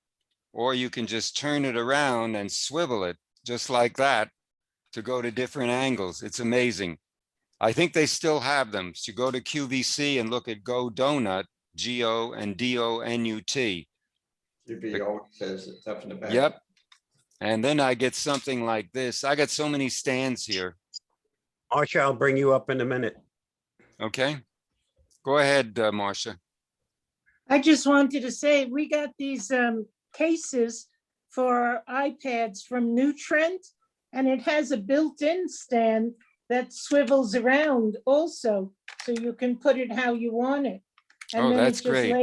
or you can just turn it around and swivel it just like that to go to different angles. It's amazing. I think they still have them. So you go to QVC and look at Go Donut, G-O and D-O-N-U-T. CBO says it's up in the back. Yep. And then I get something like this. I got so many stands here. Marsha, I'll bring you up in a minute. Okay. Go ahead, Marcia. I just wanted to say, we got these cases for iPads from New Trent, and it has a built-in stand that swivels around also, so you can put it how you want it. And Oh, then that's it just great.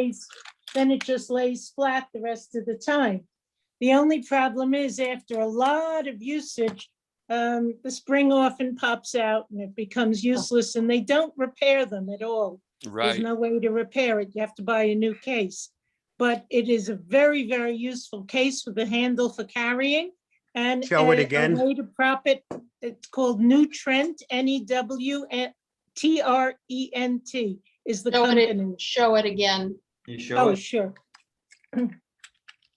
lays flat the rest of the time. The only problem is after a lot of usage, the spring often pops out and it becomes useless, and they don't repair them at all. There's Right. no way to repair it. You have to buy a new case. But it is a very, very useful case with a handle for carrying and Show it a again. way to prop it. It's called New Trent, N-E-W-T-R-E-N-T is the company. Show it again. You show Oh, it. sure.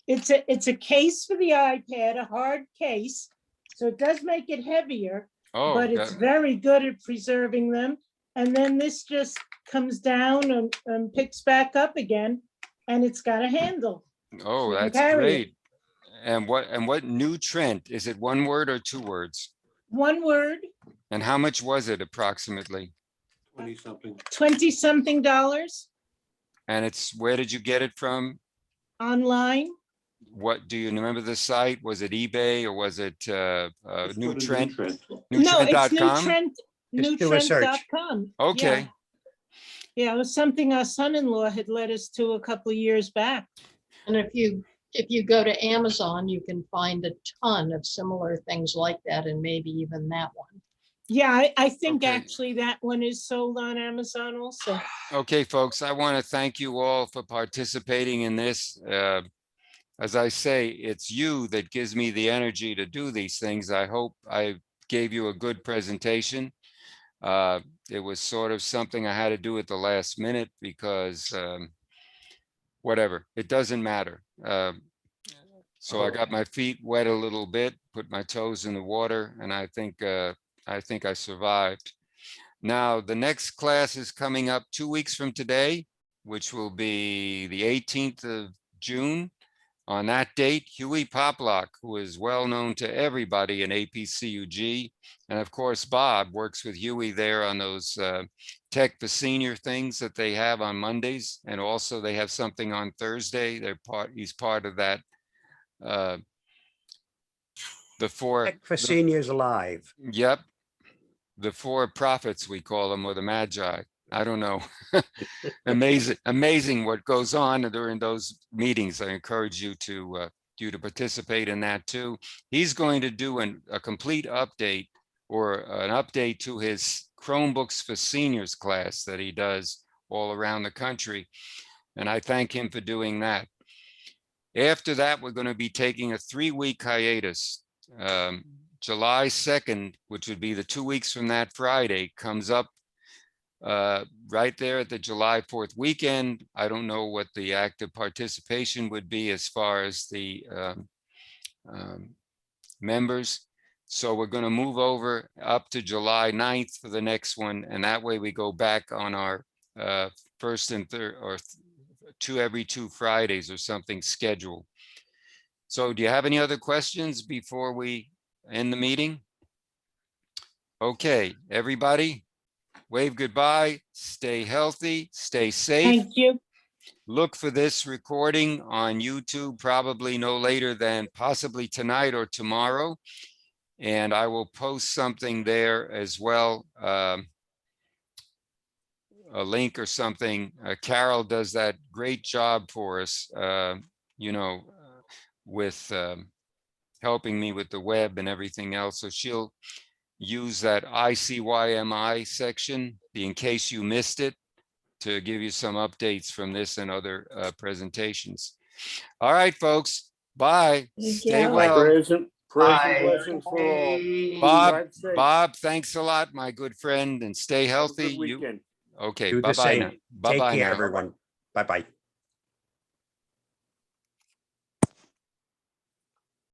It's a case for the iPad, a hard case. So it does make it heavier, Oh, but it's very good at preserving them. And then this just comes down and picks back up again, and it's got a handle. oh, you can that's carry it. great. And what New Trent? Is it one word or two words? One word, And how much was it approximately? 20-something. $20-something And it's, where did you get it online. What, do you remember the site? Was it eBay or was it New Trent? No, it's New NewTrent.com? Trent, Just do a search. newtrent.com. Okay. Yeah, it was something our son-in-law had led us to a couple of years back. And if you go to Amazon, you can find a ton of similar things like that, and maybe even that one. Yeah, I think Okay. actually that one is sold on Amazon also. Okay, folks, I want to thank you all for participating in this. As I say, it's you that gives me the energy to do these things. I hope I've gave you a good presentation. It was sort of something I had to do at the last minute because whatever, it doesn't matter. So I got my feet wet a little bit, put my toes in the water, and I think I survived. Now, the next class is coming up 2 weeks from today, which will be the 18th of June. On that date, Huey Poplock, who is well known to everybody in APCUG, and of course, Bob works with Huey there on those Tech for Senior things that they have on Mondays. And also they have something on Thursday. He's part of that. The four. Tech for Seniors Live. Yep. The four prophets, we call them, or the Magi. I don't know. Amazing what goes on during those meetings. I encourage you to participate in that too. He's going to do a complete update or an update to his Chromebooks for Seniors class that he does all around the country. And I thank him for doing that. After that, we're going to be taking a 3-week hiatus. July 2nd, which would be the 2 weeks from that Friday, comes up right there at the July 4th weekend. I don't know what the active participation would be as far as the members. So we're going to move over up to July 9th for the next one. And that way we go back on our first and third or every 2 Fridays or something scheduled. So do you have any other questions before we end the meeting? Okay, everybody. Wave goodbye, stay healthy, stay safe. Thank you. Look for this recording on YouTube, probably no later than possibly tonight or tomorrow. And I will post something there as well, a link or something. Carol does that great job for us, with helping me with the web and everything else. So she'll use that ICYMI section, in case you missed it, to give you some updates from this and other presentations. All right, folks. Bye. Stay well. Praise and blessings for all. Bob, thanks a lot, my good friend, and stay healthy. Good weekend. Okay. Do the Bye-bye same. now. Take Bye-bye care, now. everyone. Bye-bye.